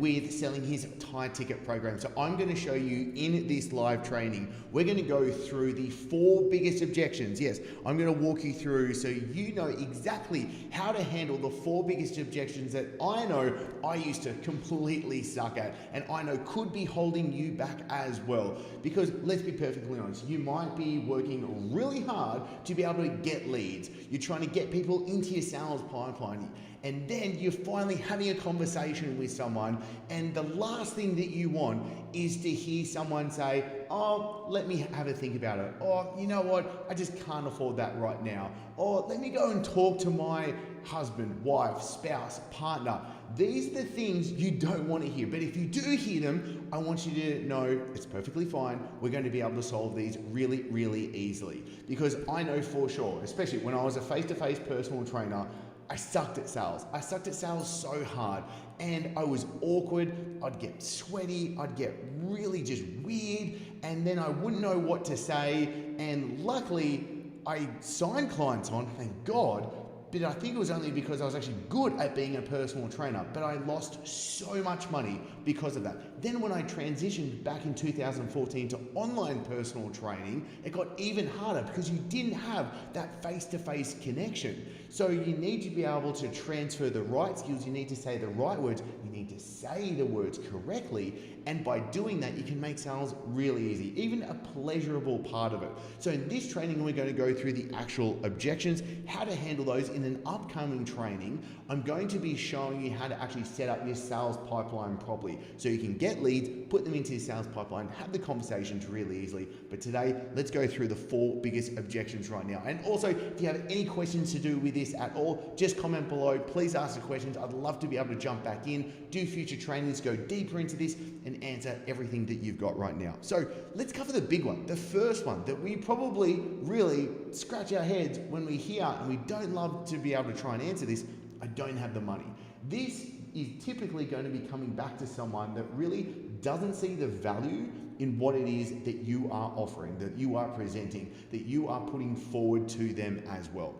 with selling his high ticket program. So I'm going to show you in this live training, we're going to go through the 4 biggest objections. Yes, I'm going to walk you through so you know exactly how to handle the 4 biggest objections that I know I used to completely suck at, and I know could be holding you back as well. Because let's be perfectly honest, you might be working really hard to be able to get leads. You're trying to get people into your sales pipeline, and then you're finally having a conversation with someone, and the last thing that you want is to hear someone say, oh, let me have a think about it. Or, you know what, I just can't afford that right now. Or let me go and talk to my husband, wife, spouse, partner. These are the things you don't want to hear. But if you do hear them, I want you to know it's perfectly fine. We're going to be able to solve these really, really easily. Because I know for sure, especially when I was a face-to-face personal trainer, I sucked at sales. I sucked at sales so hard, and I was awkward. I'd get sweaty. I'd get really just weird, and then I wouldn't know what to say. And luckily, I signed clients on, thank God, but I think it was only because I was actually good at being a personal trainer, but I lost so much money because of that. Then when I transitioned back in 2014 to online personal training, it got even harder because you didn't have that face-to-face connection. So you need to be able to transfer the right skills, you need to say the right words, you need to say the words correctly, and by doing that, you can make sales really easy, even a pleasurable part of it. So in this training, we're going to go through the actual objections, how to handle those. In an upcoming training, I'm going to be showing you how to actually set up your sales pipeline properly so you can get leads, put them into your sales pipeline, have the conversations really easily. But today, let's go through the 4 biggest objections right now. And also, if you have any questions to do with this at all, just comment below. Please ask the questions. I'd love to be able to jump back in, do future trainings, go deeper into this, and answer everything that you've got right now. So let's cover the big one, the first one that we probably really scratch our heads when we hear, and we don't love to be able to try and answer this: I don't have the money. This is typically going to be coming back to someone that really doesn't see the value in what it is that you are offering, that you are presenting, that you are putting forward to them as well.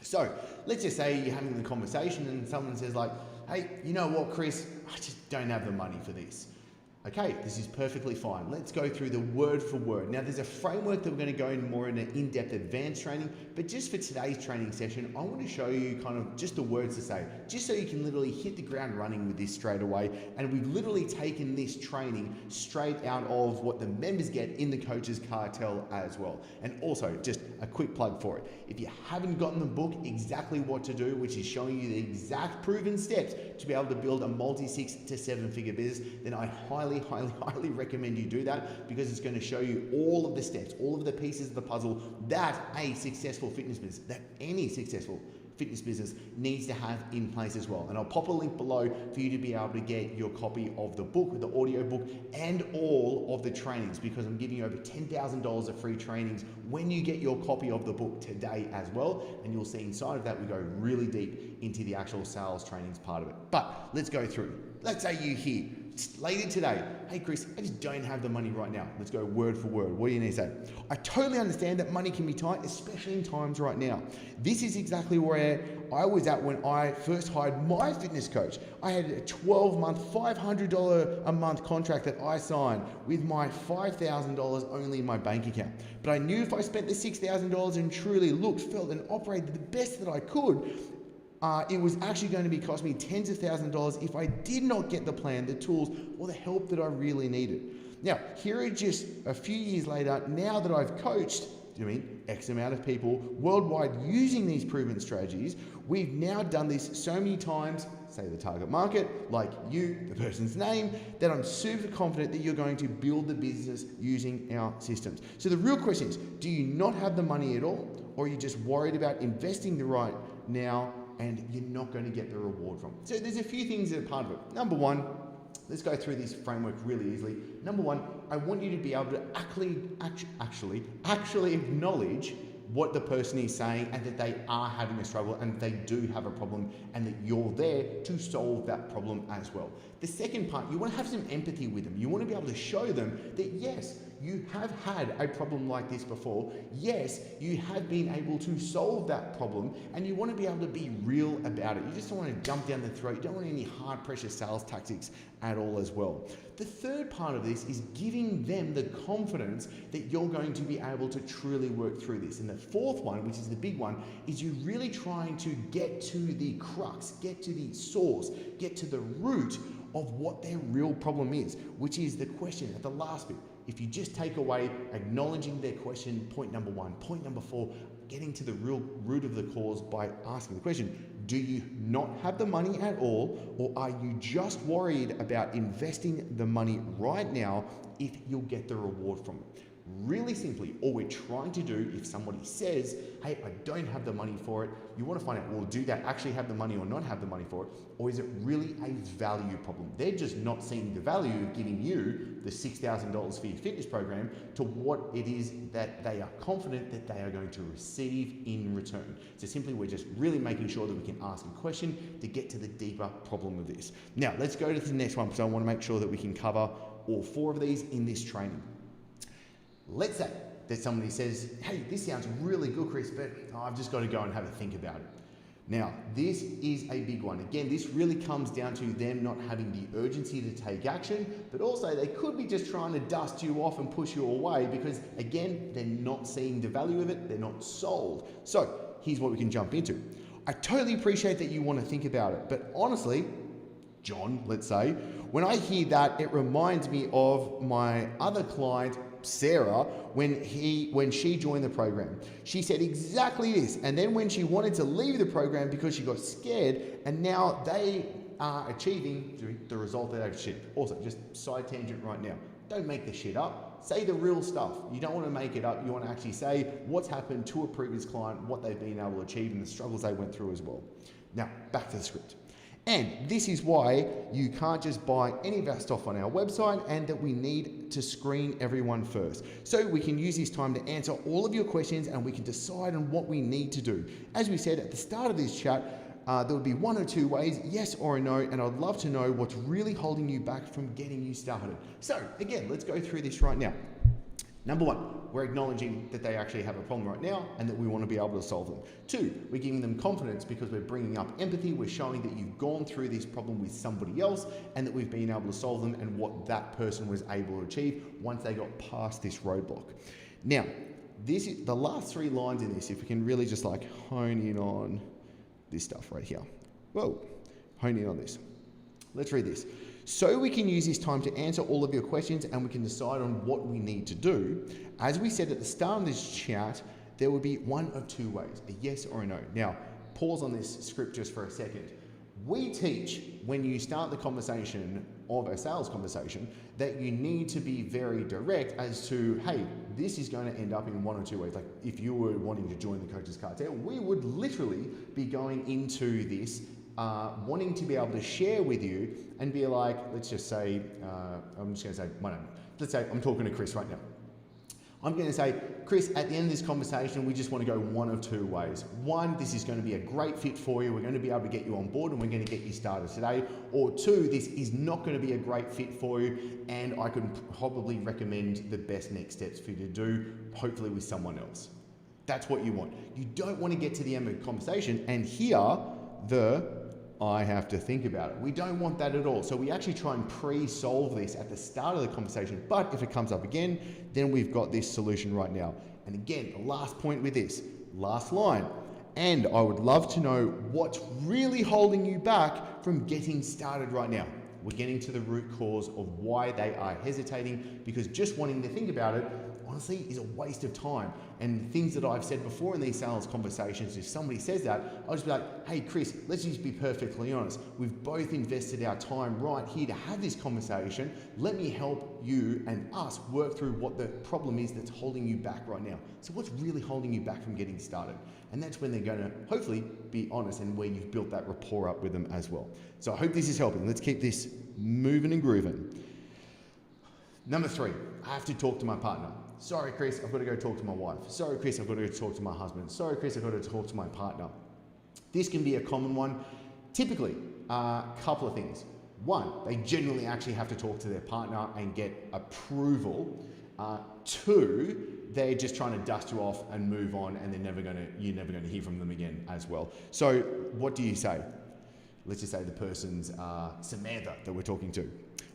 So let's just say you're having the conversation and someone says like, hey, you know what, Chris, I just don't have the money for this. Okay, this is perfectly fine. Let's go through the word for word. Now, there's a framework that we're going to go in more in an in-depth advanced training, but just for today's training session, I want to show you kind of just the words to say, just so you can literally hit the ground running with this straight away. And we've literally taken this training straight out of what the members get in the Coaches Cartel as well. And also, just a quick plug for it. If you haven't gotten the book, Exactly What to Do, which is showing you the exact proven steps to be able to build a multi-6 to 7-figure business, then I highly recommend you do that, because it's going to show you all of the steps, all of the pieces of the puzzle that a successful fitness business, that any successful fitness business needs to have in place as well. And I'll pop a link below for you to be able to get your copy of the book, the audio book, and all of the trainings, because I'm giving you over $10,000 of free trainings when you get your copy of the book today as well. And you'll see inside of that, we go really deep into the actual sales trainings part of it. But let's go through. Let's say you hear later today, hey Chris, I just don't have the money right now. Let's go word for word. What do you need to say? I totally understand that money can be tight, especially in times right now. This is exactly where I was at when I first hired my fitness coach. I had a 12-month, $500 a month contract that I signed with my $5,000 only in my bank account. But I knew if I spent the $6,000 and truly looked, felt, and operated the best that I could, it was actually going to be cost me tens of thousands of dollars if I did not get the plan, the tools, or the help that I really needed. Now, here are just a few years later, now that I've coached, X amount of people worldwide using these proven strategies, we've now done this so many times, say the target market, like you, the person's name, that I'm super confident that you're going to build the business using our systems. So the real question is, do you not have the money at all, or are you just worried about investing the right now and you're not going to get the reward from it? So there's a few things that are part of it. Number one, let's go through this framework really easily. Number one, I want you to be able to actually acknowledge what the person is saying and that they are having a struggle and they do have a problem and that you're there to solve that problem as well. The second part, you want to have some empathy with them. You want to be able to show them that yes, you have had a problem like this before. Yes, you have been able to solve that problem, and you want to be able to be real about it. You just don't want to jump down the throat. You don't want any hard pressure sales tactics at all as well. The third part of this is giving them the confidence that you're going to be able to truly work through this. And the fourth one, which is the big one, is you really trying to get to the crux, get to the source, get to the root of what their real problem is, which is the question at the last bit. If you just take away acknowledging their question, point number one. Point number four, getting to the real root of the cause by asking the question, do you not have the money at all, or are you just worried about investing the money right now if you'll get the reward from it? Really simply, all we're trying to do, if somebody says, hey, I don't have the money for it, you want to find out, well, do they actually have the money or not have the money for it? Or is it really a value problem? They're just not seeing the value of giving you the $6,000 for your fitness program to what it is that they are confident that they are going to receive in return. So simply, we're just really making sure that we can ask a question to get to the deeper problem of this. Now, let's go to the next one, because I want to make sure that we can cover all four of these in this training. Let's say that somebody says, hey, this sounds really good, Chris, but I've just got to go and have a think about it. Now, this is a big one. Again, this really comes down to them not having the urgency to take action, but also they could be just trying to dust you off and push you away because, again, they're not seeing the value of it. They're not sold. So here's what we can jump into. I totally appreciate that you want to think about it, but honestly, John, let's say, when I hear that, it reminds me of my other client, Sarah, when she joined the program. She said exactly this, and then when she wanted to leave the program because she got scared, and now they are achieving the result that they've achieved. Also, just side tangent right now, don't make the shit up. Say the real stuff. You don't want to make it up. You want to actually say what's happened to a previous client, what they've been able to achieve, and the struggles they went through as well. Now, back to the script. And this is why you can't just buy any of our stuff on our website, and that we need to screen everyone first. So we can use this time to answer all of your questions, and we can decide on what we need to do. As we said at the start of this chat, there would be one or two ways, yes or a no, and I'd love to know what's really holding you back from getting you started. So again, let's go through this right now. Number one, we're acknowledging that they actually have a problem right now and that we want to be able to solve them. Two, we're giving them confidence because we're bringing up empathy. We're showing that you've gone through this problem with somebody else and that we've been able to solve them and what that person was able to achieve once they got past this roadblock. Now, this is the last three lines in this, if we can really just like hone in on this stuff right here. Whoa, hone in on this. Let's read this. So we can use this time to answer all of your questions and we can decide on what we need to do. As we said at the start of this chat, there would be one of two ways, a yes or a no. Now, pause on this script just for a second. We teach when you start the conversation of a sales conversation that you need to be very direct as to, hey, this is going to end up in one or two ways. Like if you were wanting to join the Coaches Cartel, we would literally be going into this wanting to be able to share with you and be like, let's just say, I'm just going to say my name. Let's say I'm talking to Chris right now. I'm going to say, Chris, at the end of this conversation, we just want to go one of two ways. One, this is going to be a great fit for you. We're going to be able to get you on board and we're going to get you started today. Or two, this is not going to be a great fit for you and I could probably recommend the best next steps for you to do, hopefully with someone else. That's what you want. You don't want to get to the end of the conversation and hear I have to think about it. We don't want that at all. So we actually try and pre-solve this at the start of the conversation. But if it comes up again, then we've got this solution right now. And again, the last point with this, last line. And I would love to know what's really holding you back from getting started right now. We're getting to the root cause of why they are hesitating, because just wanting to think about it, honestly, is a waste of time. And things that I've said before in these sales conversations, if somebody says that, I'll just be like, hey, Chris, let's just be perfectly honest. We've both invested our time right here to have this conversation. Let me help you and us work through what the problem is that's holding you back right now. So what's really holding you back from getting started? And that's when they're going to hopefully be honest and where you've built that rapport up with them as well. So I hope this is helping. Let's keep this moving and grooving. Number three, I have to talk to my partner. Sorry, Chris, I've got to go talk to my wife. Sorry, Chris, I've got to go talk to my husband. Sorry, Chris, I've got to talk to my partner. This can be a common one. Typically, a couple of things. One, they genuinely actually have to talk to their partner and get approval. Two, they're just trying to dust you off and move on, and you're never gonna hear from them again as well. So what do you say? Let's just say the person's Samantha that we're talking to.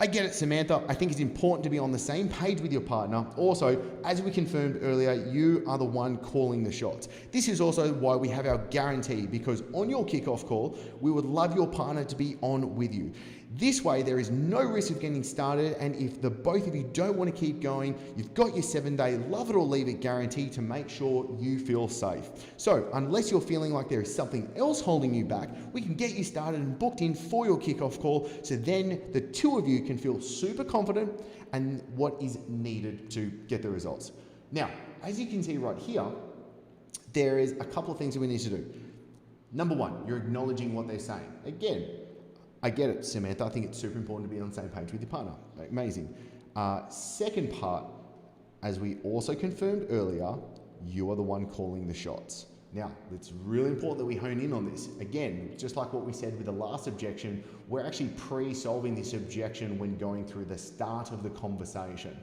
I get it, Samantha. I think it's important to be on the same page with your partner. Also, as we confirmed earlier, you are the one calling the shots. This is also why we have our guarantee, because on your kickoff call, we would love your partner to be on with you. This way, there is no risk of getting started, and if the both of you don't want to keep going, you've got your 7-day love it or leave it guarantee to make sure you feel safe. So, unless you're feeling like there is something else holding you back, we can get you started and booked in for your kickoff call, so then the two of you can feel super confident and what is needed to get the results. Now, as you can see right here, there is a couple of things that we need to do. Number one, you're acknowledging what they're saying. Again, I get it, Samantha. I think it's super important to be on the same page with your partner. Amazing. Second part, as we also confirmed earlier, you are the one calling the shots. Now, it's really important that we hone in on this. Again, just like what we said with the last objection, we're actually pre-solving this objection when going through the start of the conversation.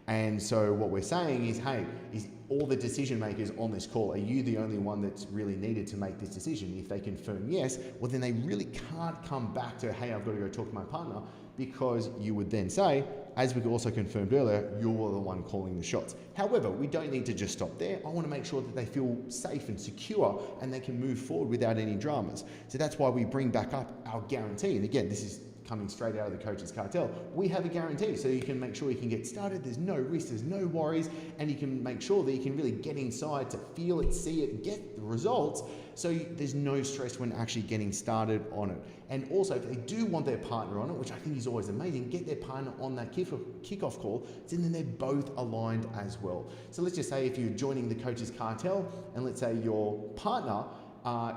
And so what we're saying is, hey, is all the decision makers on this call, are you the only one that's really needed to make this decision? If they confirm yes, well then they really can't come back to, hey, I've got to go talk to my partner, because you would then say, as we also confirmed earlier, you're the one calling the shots. However, we don't need to just stop there. I want to make sure that they feel safe and secure and they can move forward without any dramas. So that's why we bring back up our guarantee. And again, this is coming straight out of the Coaches Cartel. We have a guarantee, so you can make sure you can get started. There's no risk, there's no worries, and you can make sure that you can really get inside to feel it, see it, get the results. So there's no stress when actually getting started on it. And also, if they do want their partner on it, which I think is always amazing, get their partner on that kickoff call, so then they're both aligned as well. So let's just say if you're joining the Coaches Cartel, and let's say your partner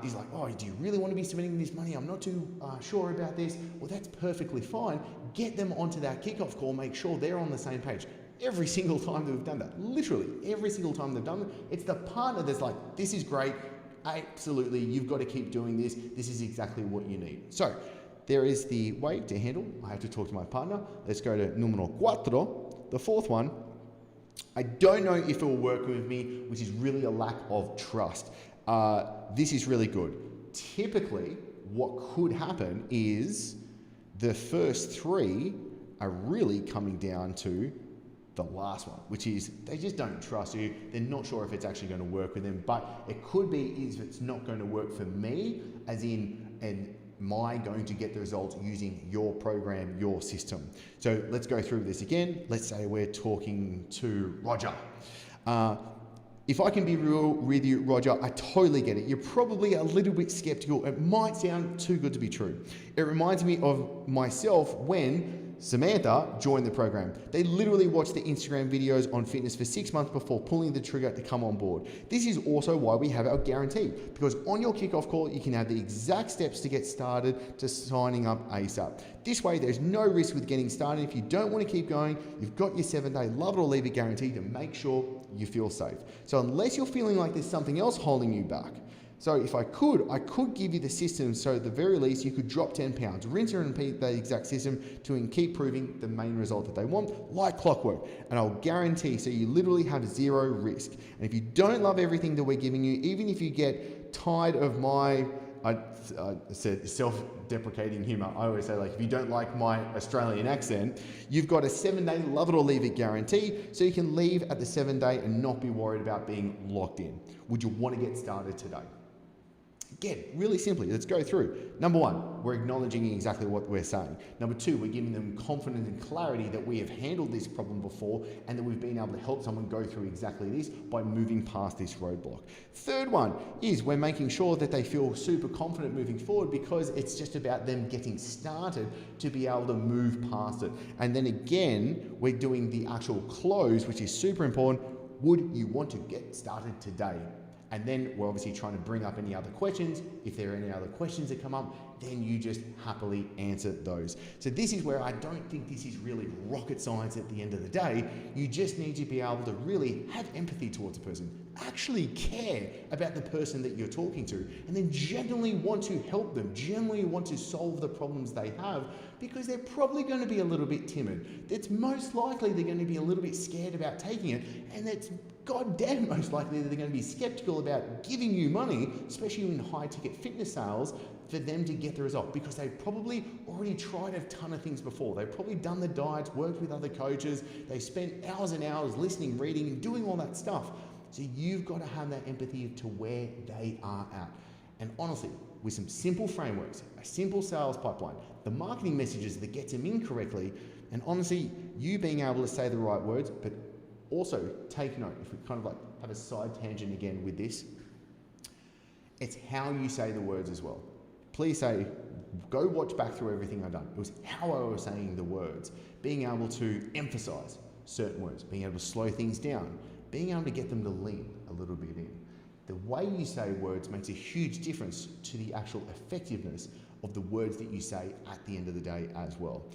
is like, oh, do you really want to be spending this money? I'm not too sure about this. Well, that's perfectly fine. Get them onto that kickoff call. Make sure they're on the same page. Every single time that we've done that, literally every single time they've done it, it's the partner that's like, this is great. Absolutely, you've got to keep doing this. This is exactly what you need. So there is the way to handle. I have to talk to my partner. Let's go to numero cuatro, the fourth one. I don't know if it will work with me, which is really a lack of trust. This is really good. Typically, what could happen is the first three are really coming down to the last one, which is they just don't trust you. They're not sure if it's actually going to work with them, but it could be is it's not going to work for me, as in, and am I going to get the results using your program, your system? So let's go through this again. Let's say we're talking to Roger. If I can be real with you, Roger, I totally get it. You're probably a little bit skeptical. It might sound too good to be true. It reminds me of myself when Samantha joined the program. They literally watched the Instagram videos on fitness for 6 months before pulling the trigger to come on board. This is also why we have our guarantee, because on your kickoff call, you can have the exact steps to get started to signing up ASAP. This way, there's no risk with getting started. If you don't want to keep going, you've got your 7-day love it or leave it guarantee to make sure you feel safe. So unless you're feeling like there's something else holding you back, so if I could give you the system, so at the very least you could drop 10 pounds, rinse and repeat the exact system to keep proving the main result that they want, like clockwork. And I'll guarantee, so you literally have zero risk. And if you don't love everything that we're giving you, even if you get tired of my, I said self-deprecating humor, I always say, like, if you don't like my Australian accent, you've got a 7-day love it or leave it guarantee, so you can leave at the 7-day and not be worried about being locked in. Would you want to get started today? Again, really simply, let's go through. Number one, we're acknowledging exactly what we're saying. Number two, we're giving them confidence and clarity that we have handled this problem before and that we've been able to help someone go through exactly this by moving past this roadblock. Third one is we're making sure that they feel super confident moving forward, because it's just about them getting started to be able to move past it. And then again, we're doing the actual close, which is super important. Would you want to get started today? And then we're obviously trying to bring up any other questions. If there are any other questions that come up, then you just happily answer those. So this is where I don't think this is really rocket science at the end of the day. You just need to be able to really have empathy towards a person, actually care about the person that you're talking to, and then genuinely want to help them, genuinely want to solve the problems they have, because they're probably going to be a little bit timid. It's most likely they're going to be a little bit scared about taking it, and it's goddamn most likely that they're going to be skeptical about giving you money, especially in high ticket fitness sales, for them to get the result, because they've probably already tried a ton of things before. They've probably done the diets, worked with other coaches, they spent hours and hours listening, reading, and doing all that stuff. So you've got to have that empathy to where they are at. And honestly, with some simple frameworks, a simple sales pipeline, the marketing messages that gets them in correctly, and honestly, you being able to say the right words, but also take note, if we kind of like have a side tangent again with this, it's how you say the words as well. Please say, go watch back through everything I've done. It was how I was saying the words, being able to emphasize certain words, being able to slow things down, being able to get them to lean a little bit in. The way you say words makes a huge difference to the actual effectiveness of the words that you say at the end of the day as well.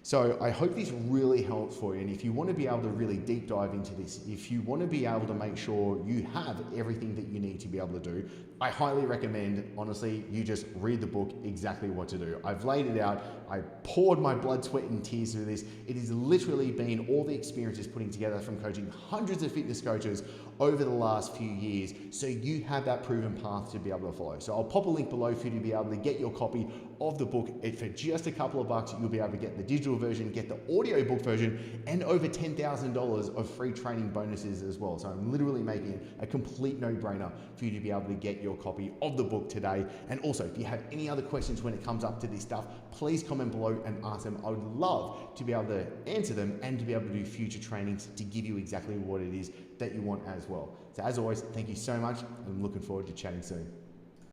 So I hope this really helps for you, and if you want to be able to really deep dive into this, if you want to be able to make sure you have everything that you need to be able to do, I highly recommend, honestly, you just read the book exactly what to do. I've laid it out, I poured my blood, sweat and tears through this. It has literally been all the experiences putting together from coaching hundreds of fitness coaches over the last few years, so you have that proven path to be able to follow. So I'll pop a link below for you to be able to get your copy of the book. For just a couple of bucks, you'll be able to get the digital version, get the audiobook version, and over $10,000 of free training bonuses as well. So I'm literally making it a complete no-brainer for you to be able to get your copy of the book today. And also, if you have any other questions when it comes up to this stuff, please comment below and ask them. I would love to be able to answer them and to be able to do future trainings to give you exactly what it is that you want as well. So as always, thank you so much, and I'm looking forward to chatting soon.